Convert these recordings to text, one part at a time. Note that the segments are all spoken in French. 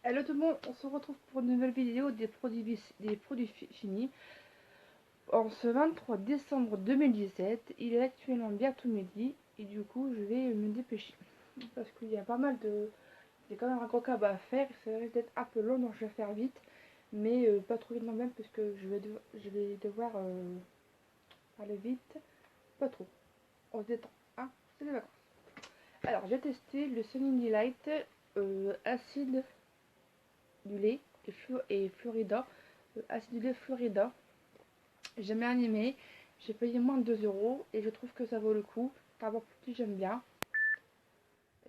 Hello tout le monde, on se retrouve pour une nouvelle vidéo des produits finis. En ce 23 décembre 2017, il est actuellement bientôt midi et du coup je vais me dépêcher. Parce qu'il y a pas mal de... Il y a quand même un gros câble à faire, ça risque d'être un peu long donc je vais faire vite. Mais pas trop vite non même parce que je vais devoir aller vite. Pas trop, on se détend, hein, c'est les vacances. Alors j'ai testé le Sunny Delight acide du lait et Florida, acide du lait Florida. J'ai bien aimé, j'ai payé moins de 2 euros et je trouve que ça vaut le coup. D'abord petit j'aime bien.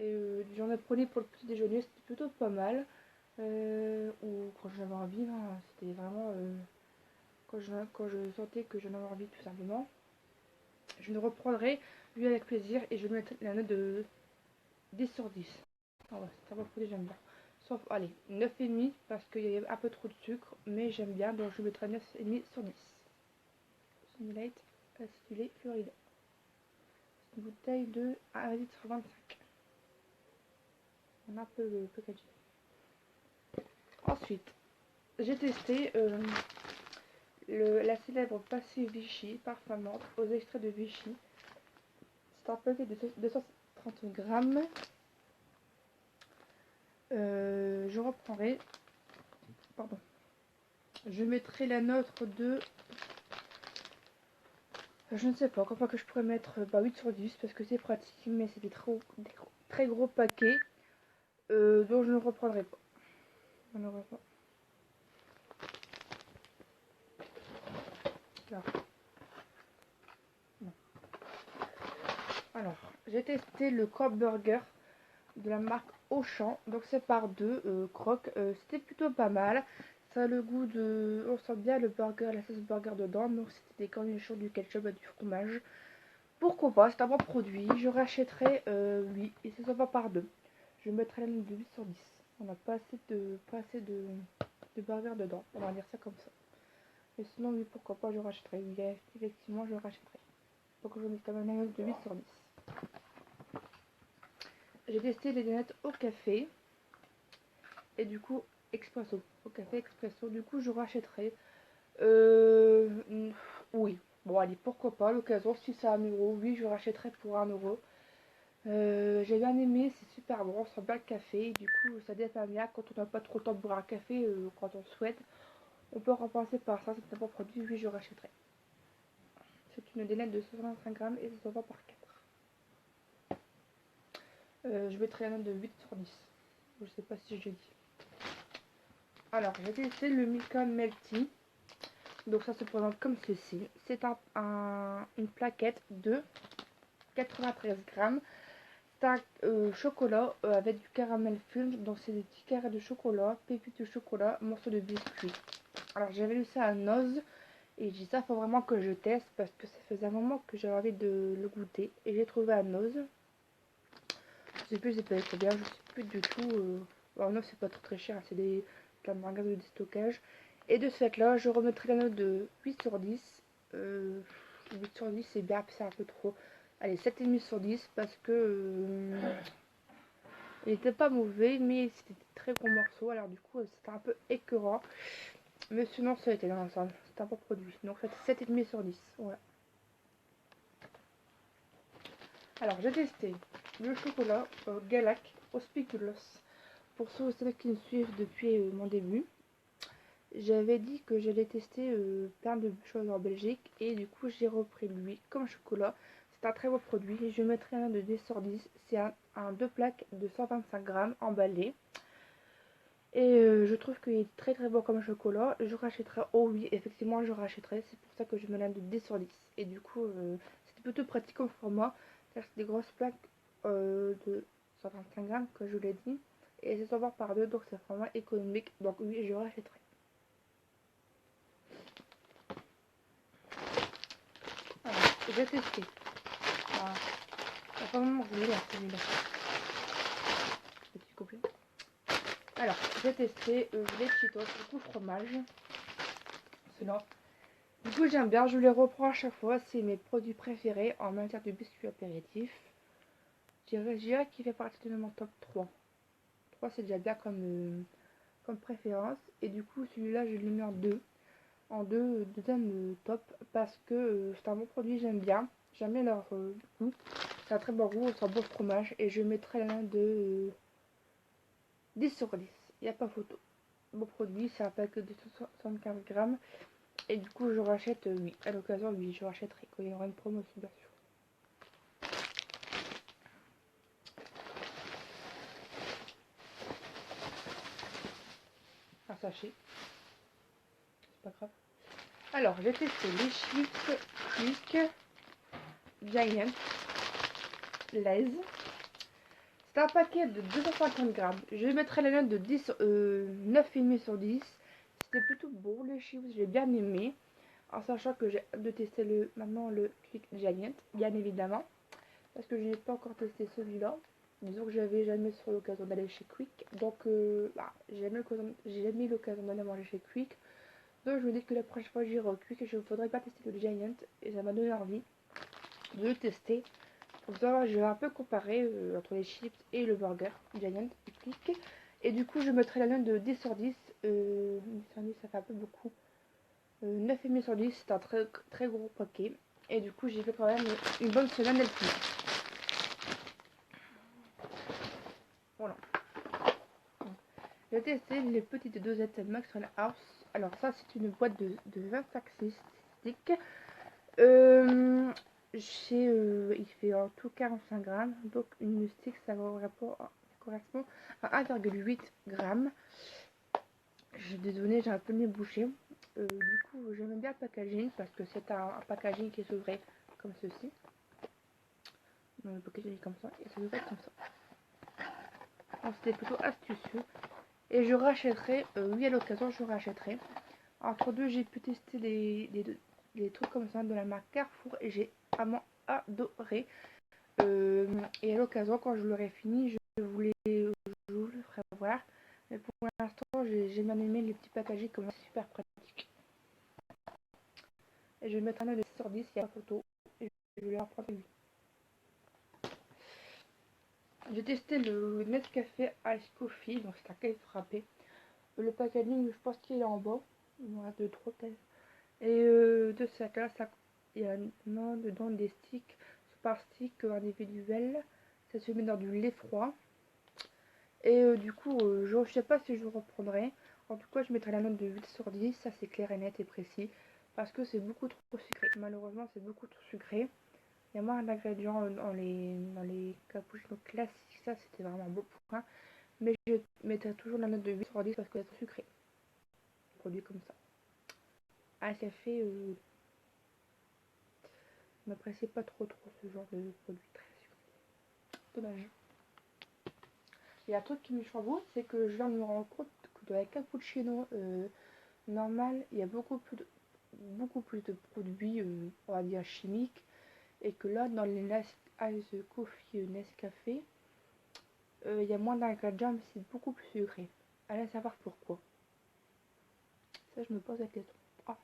Et j'en ai pris pour le petit déjeuner, c'était plutôt pas mal. Ou quand j'avais envie, hein, c'était vraiment quand je sentais que j'en avais envie tout simplement. Je le reprendrai lui avec plaisir et je vais mettre la note de 10 sur 10. Ah ouais, c'est un bon produit, j'aime bien. Sauf, allez, 9,5 parce qu'il y a un peu trop de sucre, mais j'aime bien, donc je mettrai 9,5 sur 10. Sunlight acidulé Florida. Une bouteille de 1,25 litre. On a un peu le packaging. Ensuite, j'ai testé la célèbre Passé Vichy parfumante aux extraits de Vichy. C'est un paquet de 230 grammes. Je reprendrai. Pardon. Je mettrai la note de... Je ne sais pas, encore pas que je pourrais mettre 8 sur 10 parce que c'est pratique, mais c'est des très gros paquets. Donc je ne reprendrai pas. Malheureusement. Alors, non. Alors, j'ai testé le Crop Burger de la marque Auchan. Donc c'est par deux crocs. C'était plutôt pas mal. Ça a le goût de... On sent bien le burger, la sauce burger dedans. Donc c'était des cornichons, du ketchup et du fromage. Pourquoi pas, c'est un bon produit. Je rachèterai lui. Et ça va par deux. Je mettrai la note de 8 sur 10. On n'a pas assez de burger dedans. On va dire ça comme ça. Mais sinon, oui, pourquoi pas, je rachèterai. Oui, effectivement, je rachèterai. Donc je mets quand même la note de 8 sur 10. J'ai testé les donuts au café. Et du coup, expresso. Au café expresso. Du coup, je rachèterai. Euh, oui. Bon, allez, pourquoi pas. L'occasion, si c'est 1 euro, oui, je rachèterai pour 1 euro. J'ai bien aimé, c'est super bon, on sent bien le café. Du coup, ça dépend bien quand on n'a pas trop le temps de boire un café, quand on souhaite. On peut remplacer par ça, c'est un bon produit, oui, je rachèterai. C'est une dénette de 65 grammes et ça se vend par 4. Je mettrai la note de 8 sur 10. Je sais pas si je dis. Alors, j'ai testé le Milka Melty. Donc ça se présente comme ceci. C'est une plaquette de 93 grammes. C'est un chocolat avec du caramel film. Donc c'est des petits carrés de chocolat, pépites de chocolat, morceaux de biscuit. Alors j'avais lu ça à Noz. Et j'ai dit ça, faut vraiment que je teste parce que ça faisait un moment que j'avais envie de le goûter. Et j'ai trouvé à Noz. Je sais plus j'ai payé combien, je sais plus du tout. Alors Noz c'est pas très cher, c'est des magasin de déstockage. Et de ce fait là, je remettrai la note de 8 sur 10. 8 sur 10 c'est bien, c'est un peu trop. Allez, 7,5 sur 10 parce que il était pas mauvais, mais c'était des très gros morceaux. Alors du coup, c'était un peu écœurant. Mais sinon, ça a été dans l'ensemble. C'est un bon produit. Donc, ça fait 7,5 sur 10. Voilà. Alors, j'ai testé le chocolat Galac Hospikulos. Pour ceux qui me suivent depuis mon début, j'avais dit que j'allais tester plein de choses en Belgique. Et du coup, j'ai repris lui comme chocolat. C'est un très beau produit. Je mettrai un de 10 sur 10. C'est un 2 plaques de 125 grammes emballé. Et je trouve qu'il est très très bon comme chocolat. Je rachèterai, oh oui, effectivement, je rachèterai. C'est pour ça que je me donne de 10 sur 10. Et du coup, c'était plutôt pratique comme format. C'est des grosses plaques de 125 grammes, que je l'ai dit. Et c'est 120 par 2, donc c'est vraiment économique. Donc oui, je rachèterai. Alors, j'ai testé. Ah, vraiment, je l'ai là, celui-là. Petit couplet. Alors, j'ai testé les Cheetos, du coup fromage. Cela. Du coup, j'aime bien, je les reprends à chaque fois. C'est mes produits préférés en matière de biscuits apéritifs. Je dirais qu'il fait partie de mon top 3. 3, c'est déjà bien comme comme préférence. Et du coup, celui-là, je l'ai mis en deux. En deux, deuxième top. Parce que c'est un bon produit, j'aime bien. J'aime bien leur goût. C'est un très bon goût, c'est un bon fromage. Et je mettrai l'un de 10 sur 10. Il n'y a pas photo. Bon produit, c'est un pack de 75 grammes. Et du coup, je rachète, oui. À l'occasion, oui, je rachèterai quand il y aura une promotion, bien sûr. Un sachet. C'est pas grave. Alors, j'ai testé les chips Quick Giant Lays. C'est un paquet de 250 grammes. Je mettrai la note de 10, 9,5 sur 10. C'était plutôt bon les chips, j'ai bien aimé. En sachant que j'ai hâte de tester maintenant le Quick Giant, bien évidemment. Parce que je n'ai pas encore testé celui-là. Disons que j'avais jamais sur l'occasion d'aller chez Quick. Donc, j'ai jamais eu l'occasion d'aller manger chez Quick. Donc, je me dis que la prochaine fois, j'irai au Quick et je ne faudrait pas tester le Giant. Et ça m'a donné envie de le tester. Comme ça, je vais un peu comparer entre les chips et le burger Giant et Quick. Et du coup, je mettrai la note de 10 sur 10. 10 sur 10, ça fait un peu beaucoup. 9,5 sur 10, c'est un très, très gros paquet. Et du coup, j'ai fait quand même une bonne semaine d'Elfine. Voilà. J'ai testé les petites dosettes Maxwell House. Alors ça, c'est une boîte de 25 sticks. Il fait en tout 45 grammes. Donc une stick, ça correspond à 1,8 grammes. Je suis désolée, j'ai un peu le nez bouché. Du coup, j'aime bien le packaging parce que c'est un packaging qui s'ouvrait comme ceci. Donc le packaging est comme ça et ça s'ouvrait comme ça. Donc c'était plutôt astucieux. Et je rachèterai, oui à l'occasion je rachèterai. Entre deux j'ai pu tester des trucs comme ça de la marque Carrefour et j'ai vraiment adoré. Et à l'occasion quand je l'aurai fini je vous le ferai voir. Mais pour l'instant j'ai bien aimé les petits packaging comme ça, super pratique. Et je vais mettre un 9 sur 10, il y a pas photo. Et je vais leur prendre lui. J'ai testé le Nescafé Ice Coffee, donc c'est un café frappé. Le packaging, je pense qu'il est en bas. Il me reste 2-3 peut-être. Et de cette là, il y a dedans des sticks, par stick individuel. Ça se met dans du lait froid. Et du coup, je ne sais pas si je reprendrai. En tout cas, je mettrai la note de 8 sur 10. Ça, c'est clair et net et précis. Parce que c'est beaucoup trop sucré. Malheureusement, c'est beaucoup trop sucré. Il y a moins d'ingrédients dans les cappuccinos classiques. Ça, c'était vraiment un beau point. Mais je mettrai toujours la note de 8 sur 10 parce que c'est trop sucré. Produit comme ça. Ah, ça fait... je n'apprécie pas trop ce genre de produit très sucré. Dommage. Il y a un truc qui me chamboule, c'est que je viens de me rendre compte que dans les cappuccinos normal, il y a beaucoup plus de produits, on va dire chimiques, et que là, dans les Ice Coffee Nescafé, il y a moins d'ingrédients, mais c'est beaucoup plus sucré. Allez savoir pourquoi. Ça, je me pose la question. Ah.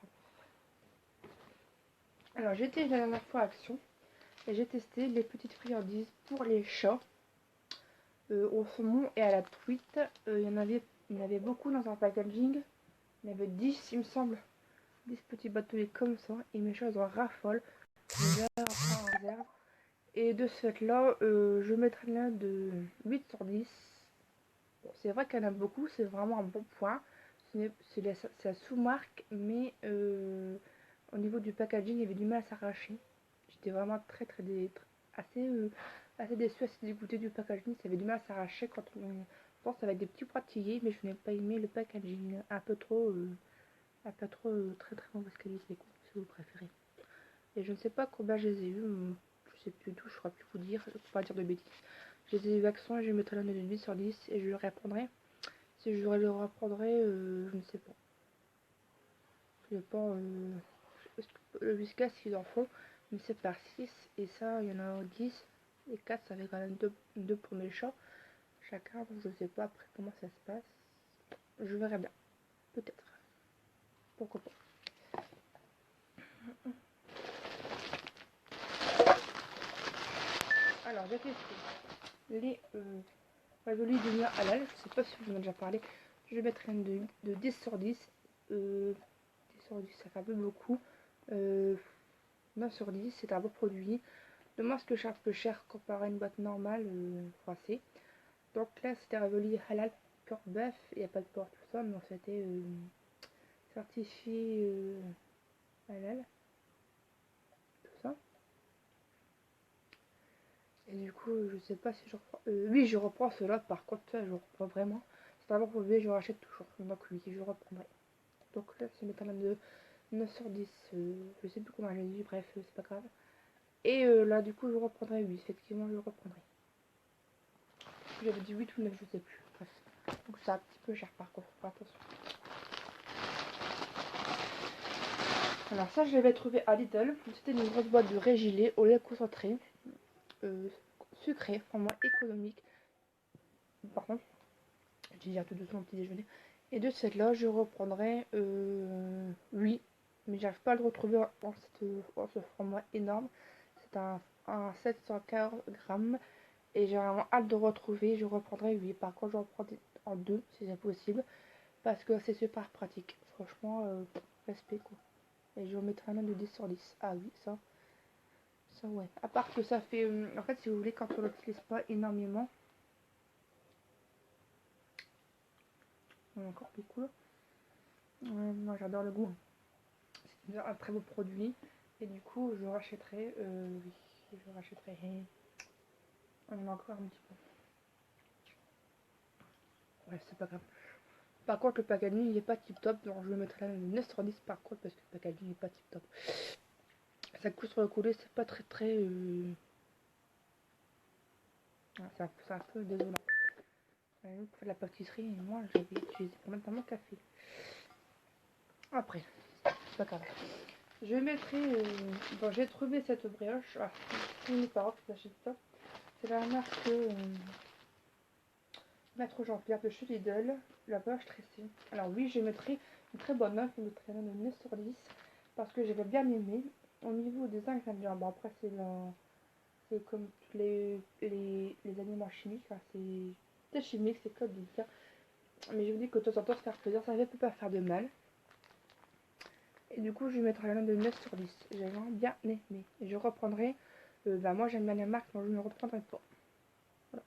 Alors, j'étais la dernière fois à Action, et j'ai testé les petites friandises pour les chats. Au saumon et à la truite. Il y en avait beaucoup dans un packaging. Il y en avait 10 il me semble. 10 petits bâtonnets comme ça. Et mes chats ils en raffolent. En réserve. Et de ce fait là, je mettrai là de 8 sur 10. Bon, c'est vrai qu'il y en a beaucoup, c'est vraiment un bon point. C'est la sous-marque, mais au niveau du packaging, il y avait du mal à s'arracher. J'étais vraiment assez, assez déçue, assez dégoûtée du packaging. Ça avait du mal à s'arracher quand on pense avec des petits pointillés, mais je n'ai pas aimé le packaging. Un peu trop, très très mauvaise qualité, si vous préférez. Et je ne sais pas combien je les ai eus, je sais plus d'où, je ne saurais plus vous dire, pour pas dire de bêtises. Je les ai eu Accent et je vais mettre la note de 8 sur 10 et je le reprendrai. Si je le reprendrai, je ne sais pas. Je sais pas, le Whiskas ils en font, mais c'est par 6 et ça il y en a 10 et 4 ça fait quand même 2 pour mes chats chacun, donc je sais pas après comment ça se passe. Je verrai bien, peut-être, pourquoi pas. Alors j'ai testé les raviolis de halal, je sais pas si je vous en ai déjà parlé, Je vais mettre une de 10 sur 10. 10 sur 10, ça fait un peu beaucoup. 9 sur 10, c'est un beau produit. Dommage que c'est un peu cher comparé à une boîte normale française. Donc là, c'était Revoli Halal Pure Bœuf. Il n'y a pas de porc, tout ça, mais c'était certifié halal. Tout ça. Et du coup, je sais pas si je reprends. Oui, je reprends cela. Par contre, ça, je reprends vraiment. C'est un bon produit, je rachète toujours. Donc oui, je reprendrai. Donc là, c'est mettre de 9 sur 10. Je sais plus comment j'ai dit, bref, c'est pas grave. Et là, du coup, je reprendrai 8. Effectivement, je reprendrai. J'avais dit 8 ou 9, je sais plus. Bref. Donc c'est un petit peu cher par contre, attention. Alors ça, je l'avais trouvé à Lidl. C'était une grosse boîte de Régilé au lait concentré. Sucré, format économique. Par contre, j'ai dit tout doucement au petit déjeuner. Et de cette là, je reprendrai 8. Mais j'arrive pas à le retrouver en ce format énorme. C'est un 740 grammes. Et j'ai vraiment hâte de retrouver. Je reprendrai 8. Par contre, je reprends en 2 si c'est possible. Parce que c'est super pratique. Franchement, respect quoi. Et je remettrai un de 10 sur 10. Ah oui, ça ouais. À part que ça fait... en fait, si vous voulez, quand on l'utilise pas énormément... On a encore beaucoup là. Ouais, moi j'adore le goût. C'est un très beau produit. Et du coup, je rachèterai... oui, je rachèterai... On en a encore un petit peu. Ouais, c'est pas grave. Par contre, le packaging il est pas tip top. Donc je le mettrai un 9 sur 10 par contre, parce que le packaging n'est pas tip top. Ça coule sur le collet, c'est pas très... c'est un peu désolant. Pour faire de la pâtisserie, et moi j'avais utilisé pour mettre dans mon café. Après, c'est pas grave. Je mettrai. Bon, j'ai trouvé cette brioche. Ah, c'est mes parents qui achètent ça. C'est la marque Maître Jean-Pierre de chez Lidl, la brioche tressée. Alors, oui, je mettrai une très bonne note. Je mettrai un 9 sur 10 parce que j'avais bien aimé. Au niveau des ingrédients, bon, après, c'est comme tous les aliments chimiques. Hein, c'est chimique, c'est comme dire. Mais je vous dis que de temps en temps, se faire plaisir, ça ne peut pas faire de mal. Et du coup, je vais mettre la note de 9 sur 10. J'ai vraiment bien aimé. Et je reprendrai. Moi, j'aime bien la marque, donc je ne reprendrai pas. Voilà.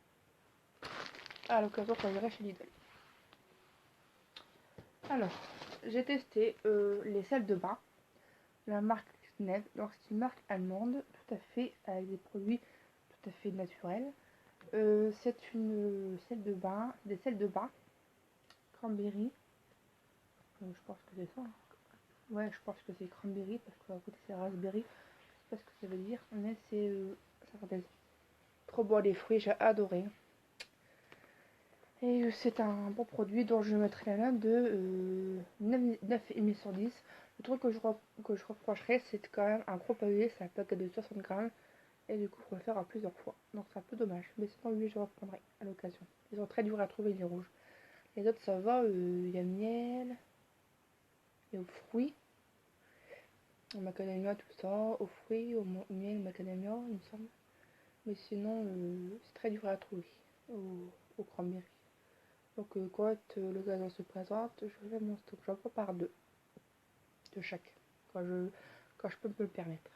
À l'occasion, quand j'irai chez Lidl. Alors, j'ai testé les sels de bain. La marque Ned. Donc, c'est une marque allemande, tout à fait, avec des produits tout à fait naturels. C'est une sel de bain, des sels de bain cranberry. Je pense que c'est ça. Hein. Ouais, je pense que c'est cranberry parce que à côté c'est raspberry. Je sais pas ce que ça veut dire, mais c'est trop bon les fruits, j'ai adoré. Et c'est un bon produit dont je mettrai la note de 9,5 sur 10. Le truc que je reprocherais, c'est quand même un gros pavé, c'est un paquet de 60 grammes. Et du coup, il faut le faire en plusieurs fois. Donc c'est un peu dommage. Mais sinon, lui, je reprendrai à l'occasion. Ils sont très durs à trouver, les rouges. Les autres, ça va. Il y a miel, il y a aux fruits, au macadamia, tout ça. Aux fruits, au miel, macadamia, il me semble. Mais sinon, c'est très dur à trouver au cranberry. Donc quand l'occasion se présente, je fais mon stock. J'en prends par deux de chaque. Quand je peux me le permettre.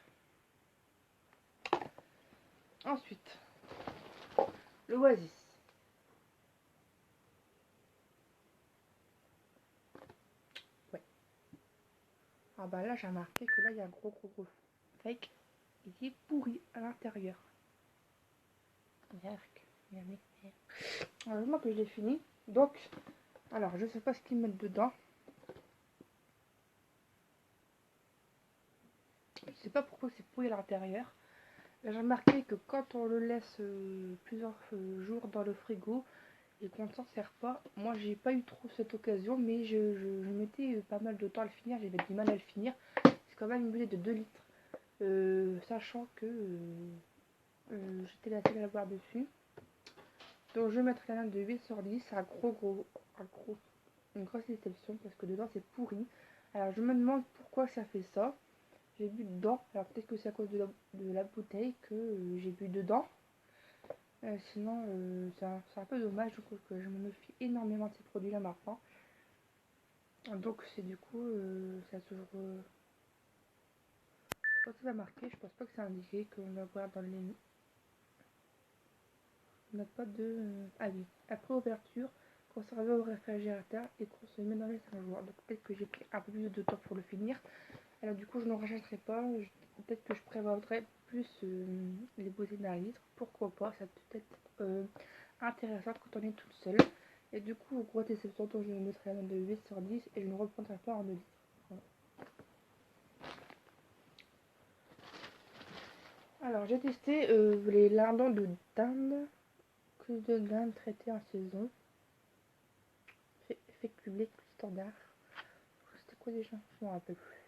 Ensuite, le Oasis. Ouais. Ah bah là j'ai remarqué que là il y a un gros fake. Il est pourri à l'intérieur. Heureusement que je l'ai fini. Donc, alors je sais pas ce qu'ils mettent dedans. Je sais pas pourquoi c'est pourri à l'intérieur. J'ai remarqué que quand on le laisse plusieurs jours dans le frigo et qu'on ne s'en sert pas, moi j'ai pas eu trop cette occasion, mais je mettais pas mal de temps à le finir, j'avais du mal à le finir. C'est quand même une bouteille de 2 litres, sachant que j'étais la seule à boire dessus. Donc je vais mettre la note de 8 sur 10, c'est une grosse déception parce que dedans c'est pourri. Alors je me demande pourquoi ça fait ça. J'ai bu dedans, alors peut-être que c'est à cause de la bouteille que j'ai bu dedans. Sinon, c'est un peu dommage du coup que je me méfie énormément de ces produits-là maintenant. Donc c'est du coup, ça a toujours... quand ça va marquer, je pense pas que c'est indiqué qu'on doit voir dans les... On n'a pas de... Ah oui, après ouverture, conservé au réfrigérateur et consommé dans les 5 jours. Donc peut-être que j'ai pris un peu plus de temps pour le finir. Alors du coup, je n'en rachèterai pas. Peut-être que je prévoirai plus les bouteilles d'un litre. Pourquoi pas, ça peut être intéressant quand on est toute seule. Et du coup, au gros déception, je vais mettre la note de 8 sur 10 et je ne reprendrai pas en 2 litres. Voilà. Alors j'ai testé les lardons de dinde, cuisse de dinde traitée en saison, féculé standard. C'était quoi déjà? Je ne me rappelle plus.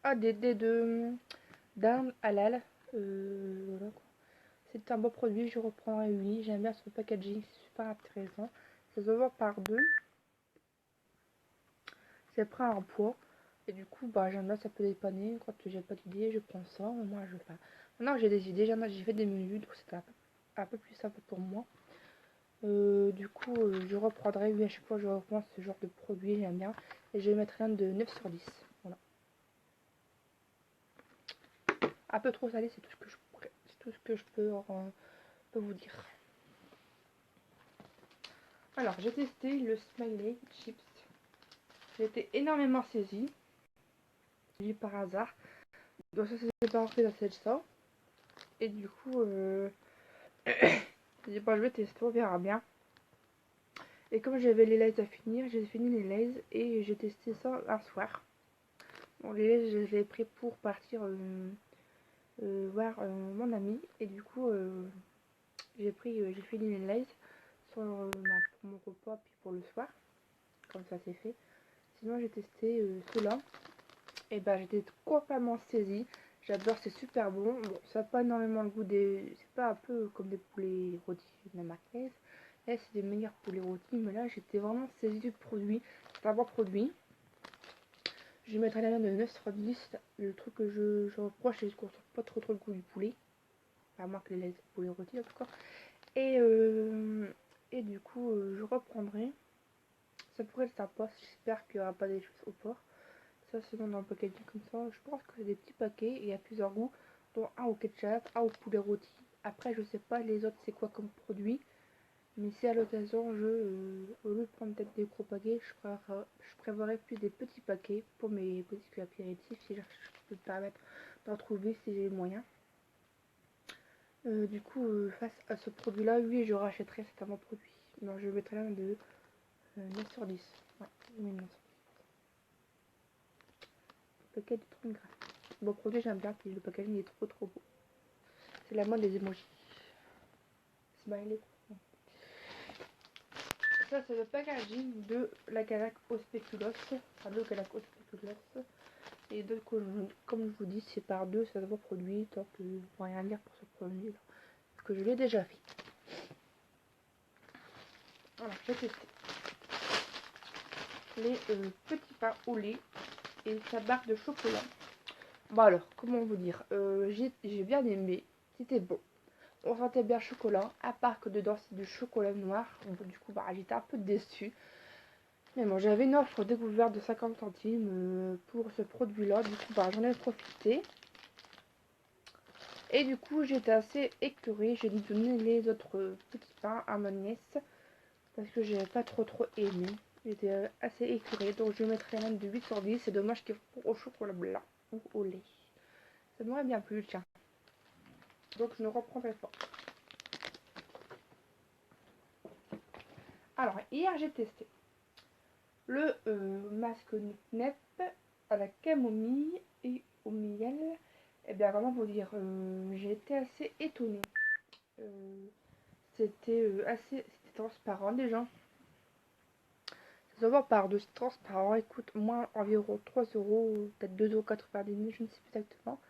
Ah, des dés de dinde halal. Voilà quoi. C'est un beau produit, je reprendrai oui. J'aime bien son packaging, c'est super intéressant. Ça se vend par deux. C'est prêt à un poids. Et du coup, bah, j'aime bien, ça peut dépanner. Quand j'ai pas d'idée, je prends ça. Moi, je fais. Maintenant, j'ai des idées, j'ai fait des menus, donc c'est un peu plus simple pour moi. Du coup, je reprendrai, oui, à chaque fois, je reprends ce genre de produit, j'aime bien. Et je vais mettre un de 9 sur 10. Voilà. Un peu trop salé, c'est tout ce que je peux vous dire. Alors, j'ai testé le Smiley Chips. J'ai été énormément saisie. J'ai par hasard. Donc ça, c'est pas rentré dans cette ça. Et du coup, j'ai pas joué tester, on verra bien. Et comme j'avais les lays à finir, j'ai fini les lays et j'ai testé ça un soir. Bon, les lays, je les ai pris pour partir voir mon ami. Et du coup, j'ai fini les lays pour mon repas puis pour le soir. Comme ça, c'est fait. Sinon, j'ai testé ceux-là. Et bah, j'étais complètement saisie. J'adore, c'est super bon. Bon, ça n'a pas énormément le goût des... C'est pas un peu comme des poulets rôtis de la marque Lay's. Là, c'est des meilleurs poulets rôtis. Mais là, j'étais vraiment saisie du produit. C'est un bon produit. Je vais mettre la note de 9 sur 10. Le truc que je reproche, c'est qu'on ne trouve pas trop le goût du poulet. À moins que les poulets rôtis, en tout cas. Et du coup, je reprendrai. Ça pourrait être sympa. J'espère qu'il n'y aura pas des choses au porc. Ça, c'est dans un packaging comme ça. Je pense que c'est des petits paquets et il y a plusieurs goûts, dont un au ketchup, un au poulet rôti. Après, je sais pas les autres c'est quoi comme produit, mais si à l'occasion au lieu de prendre peut-être des gros paquets, je prévoirais plus des petits paquets pour mes petits apéritifs si je peux me permettre d'en trouver si j'ai les moyens. Du coup, face à ce produit-là, oui, je rachèterai, c'est un bon produit. Non, je mettrai un de 9 sur 10. Ouais, je mets 9. Paquet de 30 grammes. Bon produit, j'aime bien, puis le packaging est trop beau. C'est la mode des emojis. Smiley. Ça, c'est le packaging de la Calac au spéculoos. Enfin, de Calac au spéculoos. Et donc, comme je vous dis, c'est par deux, ça se voit produit. Donc, je ne peux rien dire pour ce produit-là. Parce que je l'ai déjà fait. Voilà, j'ai testé. Les petits pains au lait et sa barre de chocolat. Bon alors, comment vous dire, j'ai bien aimé. C'était bon. On sentait bien chocolat, à part que dedans c'est du chocolat noir. Donc, du coup, bah, j'étais un peu déçue. Mais bon, j'avais une offre découverte de 50 centimes pour ce produit-là. Du coup, bah, j'en ai profité. Et du coup, j'étais assez écœurée. J'ai donné les autres petits pains à ma nièce. Parce que j'avais pas trop aimé. J'étais assez écœurée. Donc, je mettrai même de 8 sur 10. C'est dommage qu'il faut au chocolat blanc ou au lait. Ça m'aurait bien plu, tiens. Donc, je ne reprendrai pas. Alors, hier, j'ai testé le masque NEP à la camomille et au miel. Et bien, vraiment vous dire, j'ai été assez étonnée. C'était transparent déjà. Ça se voit par de transparent. Écoute, moi environ 3 euros, peut-être 2,90 €, je ne sais plus exactement.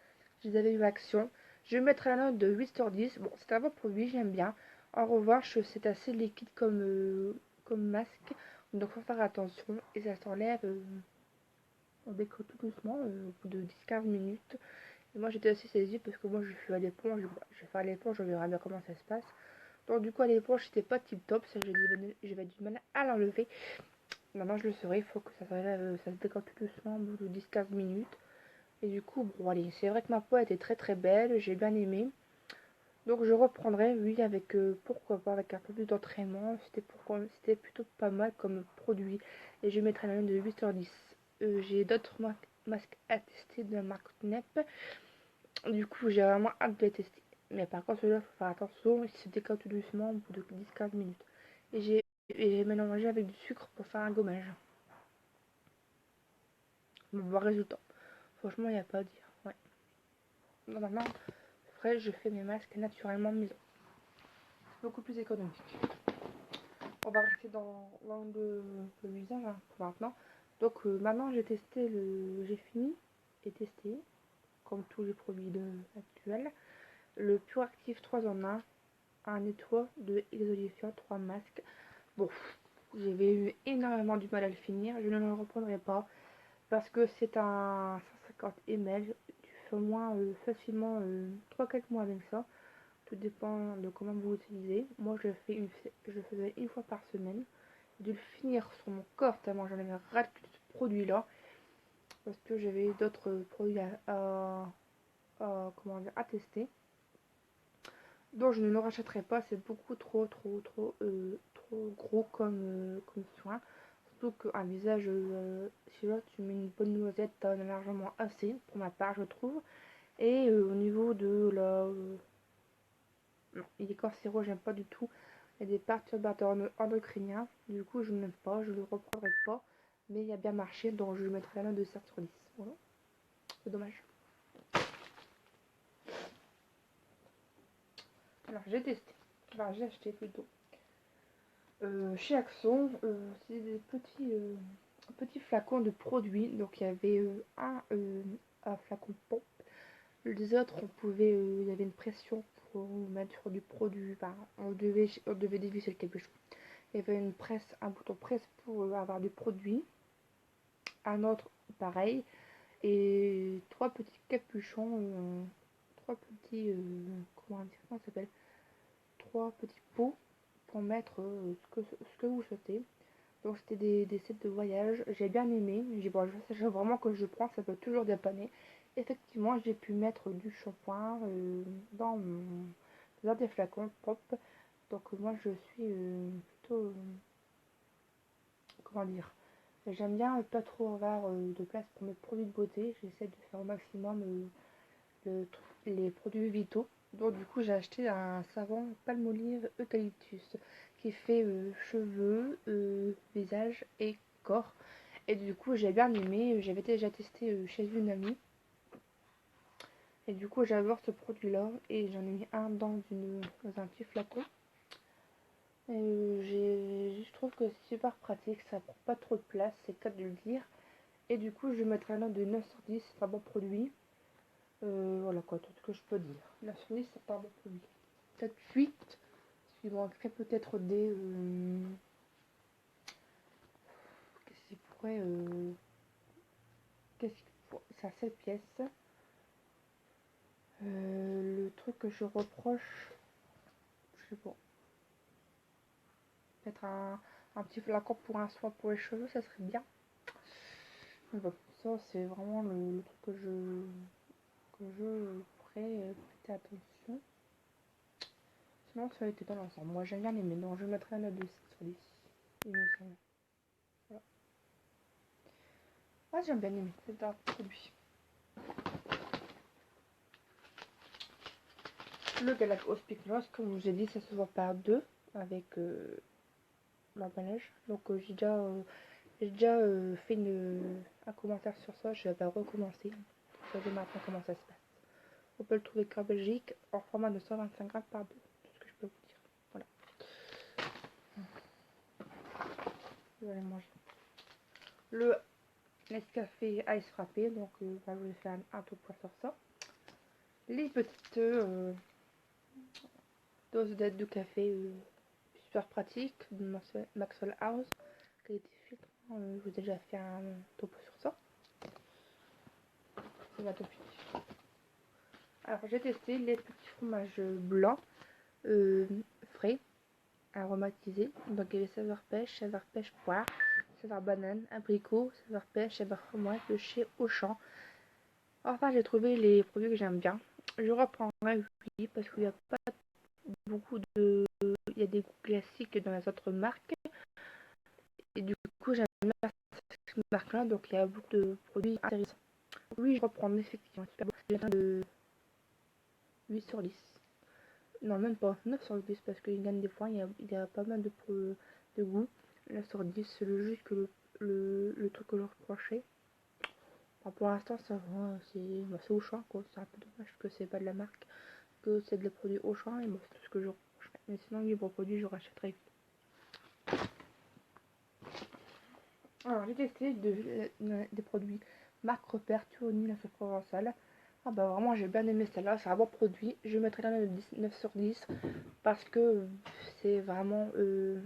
Je les avais eu action. Je vais mettre la note de 8 sur 10. Bon, c'est un bon produit, j'aime bien. En revanche, c'est assez liquide comme masque. Donc, faut faire attention. Et ça s'enlève on décolle tout doucement au bout de 10-15 minutes. Et moi, j'étais assez saisie parce que moi, je suis à l'éponge. Je vais faire l'éponge, on verra bien comment ça se passe. Donc du coup à l'époque j'étais pas tip top, ça j'avais du mal à l'enlever. Maintenant je le saurai, il faut que ça se décolle tout doucement au bout de 10-15 minutes. Et du coup bon allez, c'est vrai que ma peau était très belle, j'ai bien aimé. Donc je reprendrai, oui, avec pourquoi pas avec un peu plus d'entraînement, c'était plutôt pas mal comme produit. Et je mettrai la note de 8 sur 10. J'ai d'autres masques à tester de la marque NEP. Du coup j'ai vraiment hâte de les tester. Mais par contre celui-là, faut faire attention, il se décolle tout doucement au bout de 10-15 minutes. Et j'ai mélangé avec du sucre pour faire un gommage. Bon résultat. Franchement, il n'y a pas à dire. Ouais. Donc maintenant, après, je fais mes masques naturellement maison. Beaucoup plus économique. On va rester dans le visage hein, pour maintenant. Donc maintenant j'ai fini et testé, comme tous les produits actuels, le Pure Active 3 en 1 nettoie de exfoliant 3 masques. Bon, j'avais eu énormément du mal à le finir, je ne le reprendrai pas parce que c'est un 150 ml, tu fais au moins facilement 3-4 mois avec ça. Tout dépend de comment vous l'utilisez. Moi je faisais une fois par semaine. De le finir sur mon corps tellement j'en avais ras de ce produit là parce que j'avais d'autres produits comment dire, à tester donc je ne le rachèterai pas, c'est beaucoup trop gros comme soin, surtout qu'un visage si là tu mets une bonne noisette t'en as largement assez pour ma part je trouve. Et au niveau de la non, il est cancéro, j'aime pas du tout. Il y a des perturbateurs endocriniens. Du coup, je n'aime pas, je le reprendrai pas. Mais il a bien marché, donc je lui mettrai la note de 7 sur 10. Voilà. C'est dommage. Alors, j'ai testé. Enfin, j'ai acheté plutôt. Chez Axon, c'est des petits flacons de produits. Donc, il y avait un flacon pompe. Les autres, il y avait une pression pour mettre sur du produit. Enfin, on devait dévisser quelque chose. Il y avait un bouton presse pour avoir du produit, un autre pareil, et trois petits capuchons, comment ça s'appelle, trois petits pots pour mettre ce que vous souhaitez. Donc c'était des sets de voyage, j'ai bien aimé, bon, je sais vraiment que je prends, ça peut toujours dépanner. Effectivement, j'ai pu mettre du shampoing dans des flacons propres. Donc moi je suis plutôt comment dire, j'aime bien pas trop avoir de place pour mes produits de beauté. J'essaie de faire au maximum les produits vitaux. Donc du coup j'ai acheté un savon Palmolive Eucalyptus qui fait cheveux, visage et corps. Et du coup j'ai bien aimé, j'avais déjà testé chez une amie. Et du coup j'adore ce produit là et j'en ai mis un dans un petit flacon. Je trouve que c'est super pratique, ça prend pas trop de place, c'est cas de le dire. Et du coup, je mettrai un note de 9 sur 10, c'est un bon produit. Voilà quoi, tout ce que je peux dire. 9 sur 10, c'est pas un bon produit. Peut-être 8, parce qu'il manquerait peut-être des... qu'est-ce qu'il pourrait... c'est à 7 pièces. Le truc que je reproche, je sais pas, peut-être un petit flacon pour un soin pour les cheveux, ça serait bien. Mais bon, ça c'est vraiment le truc que je ferais prêter attention. Sinon, ça a été dans l'ensemble. Moi, j'aime bien aimé. Donc, je mettrai un note de 7 sur 10. Il me semble. Voilà. Ah, j'aime bien aimé. C'est un produit. Le Galacos Picnos, comme je vous ai dit, ça se voit par deux avec l'emballage. Donc, j'ai déjà fait un commentaire sur ça. Je vais recommencer. Vous savez maintenant comment ça se passe. On peut le trouver qu'en Belgique en format de 125 grammes par deux. Tout ce que je peux vous dire. Voilà. Je vais aller manger. Le Nescafé Ice Frappé. Donc, je vais faire un tour pour faire ça. Les petites doses d'aide de café super pratique de Maxwell House. Qualité filtre. Je vous ai déjà fait un topo sur ça. C'est bientôt fini. Alors j'ai testé les petits fromages blancs, frais, aromatisé. Donc il y avait saveur pêche poire, saveur banane, abricot, saveur pêche, saveur framboise de chez Auchan. Enfin, j'ai trouvé les produits que j'aime bien. Je reprendrai oui parce qu'il n'y a pas beaucoup de... Il y a des goûts classiques dans les autres marques. Et du coup, j'aime bien cette marque-là, donc il y a beaucoup de produits intéressants. Oui, je reprends effectivement. J'ai de 8 sur 10. Non, même pas 9 sur 10 parce qu'il gagne des points. Il y a pas mal de goût. 9 sur 10, c'est le juste que le truc que je reprochais. Enfin, pour l'instant, ça va. C'est Auchan, quoi. C'est un peu dommage que c'est pas de la marque, que c'est des produits Auchan. Et moi, c'est tout ce que je reprocherais. Mais sinon, libre produit, je rachèterai. Alors, j'ai testé des produits marque Repère Tuoni, la sauce provençale. Ah bah vraiment, j'ai bien aimé celle-là, c'est un bon produit. Je mettrai la note de 9 sur 10 parce que c'est vraiment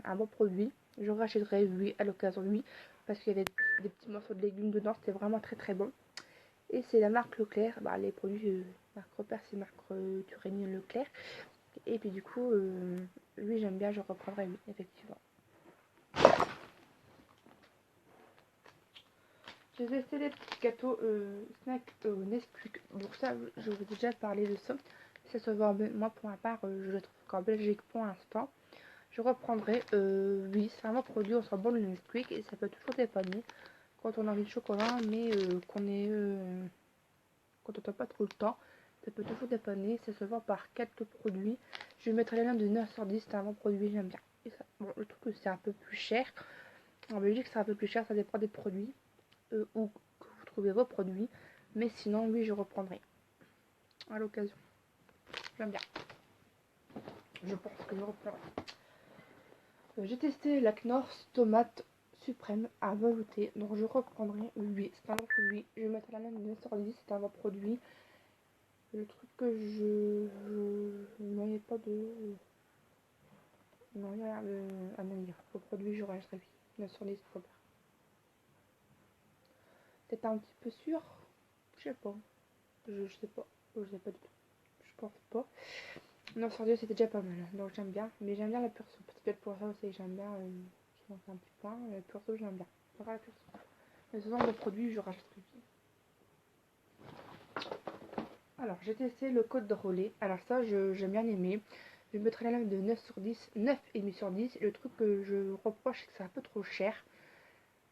un bon produit. Je rachèterai, oui, à l'occasion, oui, parce qu'il y avait des petits morceaux de légumes dedans, c'était vraiment très très bon. Et c'est la marque Leclerc, bah, les produits marque Repère, c'est marque Turini Leclerc. Et puis du coup, lui j'aime bien, je reprendrai, oui, effectivement. J'ai testé les petits gâteaux snack Nesquik. Donc ça, je vous ai déjà parlé de ça. Ça se vend, moi pour ma part, je le trouve qu'en Belgique pour l'instant. Je reprendrai, oui, c'est un bon produit, on sent bon le Nesquik et ça peut toujours dépanner quand on a envie de chocolat, mais quand on n'a pas trop le temps, ça peut toujours dépanner. Ça se vend par quelques produits. Je mettrai la note de 9 sur 10, c'est un bon produit, j'aime bien. Et ça, bon, je trouve que c'est un peu plus cher. En Belgique, c'est un peu plus cher, ça dépend des produits. Ou que vous trouvez vos produits. Mais sinon, oui, je reprendrai à l'occasion. J'aime bien. Je pense que je reprendrai. J'ai testé la Knorr tomate suprême à velouté. Donc je reprendrai. Oui, c'est un bon produit. Je vais mettre la note de 9 sur 10. C'est un bon produit. Le truc que je ne voyais pas de... Non, il y a rien à me dire. Au produit, je resterai 9 sur 10. Peut-être un petit peu sûr. Je sais pas. Je sais pas. Je sais pas du tout. Je pense pas. 9 sur 10 c'était déjà pas mal. Donc j'aime bien. Mais j'aime bien la perso. Peut-être pour ça aussi j'aime bien. Je manque un petit point. La perso j'aime bien. Pas la perso. Mais ce genre de produit je rachète plus. Alors j'ai testé le code de relais. Alors ça j'aime bien aimé. Je mettrai la note de 9 sur 10. 9,5 sur 10. Le truc que je reproche c'est que c'est un peu trop cher.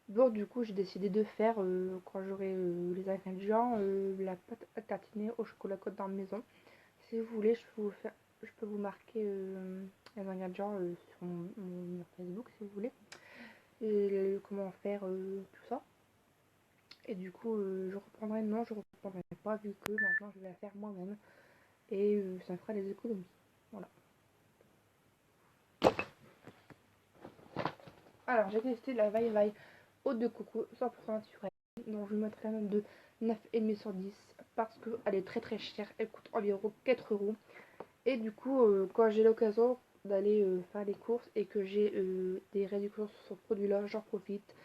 Bon, du coup, j'ai décidé de faire, quand j'aurai les ingrédients, la pâte à tartiner au chocolat côte dans la maison. Si vous voulez, je peux vous marquer les ingrédients sur mon Facebook, si vous voulez. Et comment faire tout ça. Et du coup, je reprendrai, non, je reprendrai pas, vu que maintenant je vais la faire moi-même. Et ça me fera des économies. Voilà. Alors, j'ai testé la Vai Vai eau de coco 100% naturelle. Donc, je mettrai la note de 9,5 sur 10 parce qu'elle est très très chère. Elle coûte environ 4 euros. Et du coup, quand j'ai l'occasion d'aller faire les courses et que j'ai des réductions sur ce produit-là, j'en profite.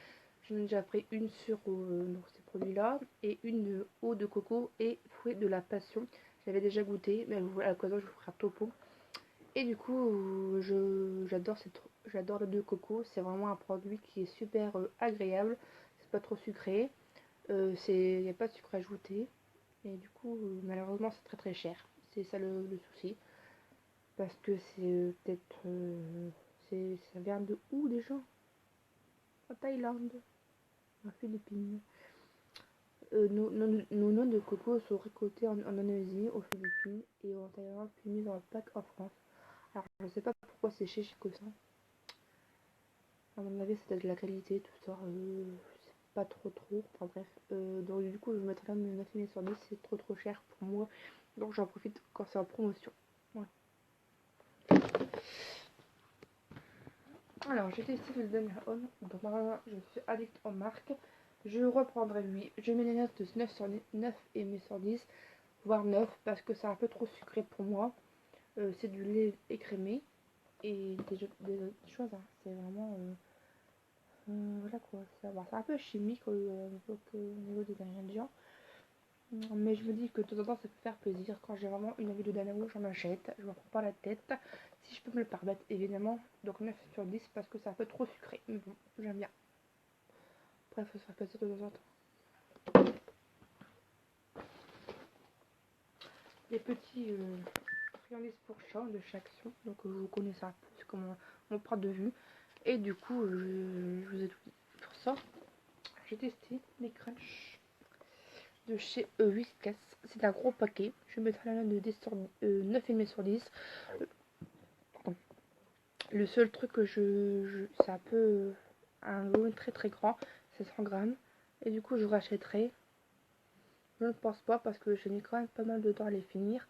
J'en ai déjà pris une sur donc ces produits-là et une eau de coco et fruits de la passion. J'avais déjà goûté, mais à l'occasion, je vous ferai un topo. Et du coup, j'adore le de coco. C'est vraiment un produit qui est super agréable. C'est pas trop sucré. Il n'y a pas de sucre ajouté. Et du coup, malheureusement, c'est très très cher. C'est ça le souci. Parce que c'est peut-être... ça vient de où déjà? En Thaïlande, en Philippines. Nos noix de coco sont récoltées en Indonésie, aux Philippines et en Thaïlande, puis mises en pack en France. Alors, je sais pas pourquoi c'est chez Chicosa. À mon avis, c'était de la qualité, tout ça. C'est pas trop. Enfin bref. Donc, du coup, je mettrai quand même 9 sur 10. C'est trop cher pour moi. Donc, j'en profite quand c'est en promotion. Ouais. Alors, j'ai testé le dernier Home. Donc, maintenant, je suis addict en marque. Je reprendrai lui. Je mets les notes de 9 sur 9 et sur 10, voire 9, parce que c'est un peu trop sucré pour moi. C'est du lait écrémé et des choses. Hein. C'est vraiment. Voilà quoi. C'est un peu chimique au niveau des ingrédients. Mais je me dis que de temps en temps, ça peut faire plaisir. Quand j'ai vraiment une envie de Danao, j'en achète. Je me prends pas la tête. si je peux me le permettre, évidemment. Donc 9 sur 10 parce que c'est un peu trop sucré. Mais bon, j'aime bien. Après, il faut se faire plaisir de temps en temps. Les petits friandises pour chat de chaque Action. Donc vous connaissez un peu comment on part de vue. Et du coup, je vous ai tout dit. Pour ça, j'ai testé les crunchs de chez Whiskas. C'est un gros paquet. Je mettrai la note de 10 sur, 9,5 sur 10. Le seul truc que c'est un peu un volume très très grand, c'est 100 grammes. Et du coup, je rachèterai. Je ne pense pas parce que j'ai mis quand même pas mal de temps à les finir.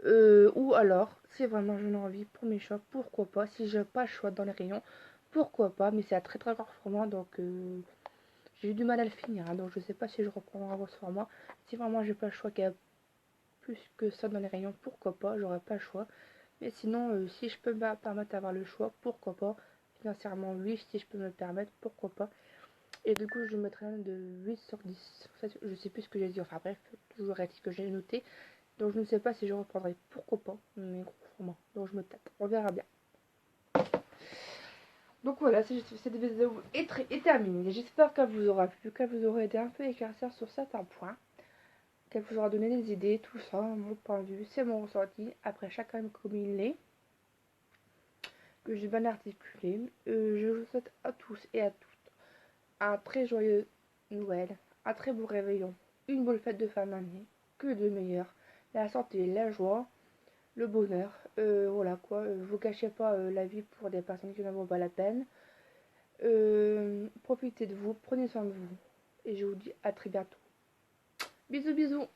Ou alors, si vraiment j'en ai envie pour mes chats, pourquoi pas. Si j'ai pas le choix dans les rayons, pourquoi pas. Mais c'est un très très grand format, donc j'ai eu du mal à le finir. Hein, donc je sais pas si je reprendrai ce format. Si vraiment j'ai pas le choix qu'il y a plus que ça dans les rayons, pourquoi pas. J'aurais pas le choix. Mais sinon, si je peux me permettre d'avoir le choix, pourquoi pas. Financièrement, oui, si je peux me le permettre, pourquoi pas. Et du coup, je mettrai un de 8 sur 10. Je sais plus ce que j'ai dit. Enfin bref, toujours est-il que j'ai noté. Donc je ne sais pas si je reprendrai, pourquoi pas, mais gros format. Donc je me tâte, on verra bien. Donc voilà, cette vidéo est terminée. J'espère qu'elle vous aura plu, qu'elle vous aura aidé un peu à éclaircir sur certains points, qu'elle vous aura donné des idées, tout ça, mon point de vue, c'est mon ressenti. Après chacun comme il l'est, que j'ai bien articulé. Je vous souhaite à tous et à toutes un très joyeux Noël, un très beau réveillon, une bonne fête de fin d'année, que de meilleur, la santé, la joie, le bonheur, voilà quoi, vous cachez pas la vie pour des personnes qui n'en vaut pas la peine. Profitez de vous, prenez soin de vous, et je vous dis à très bientôt. Bisous bisous.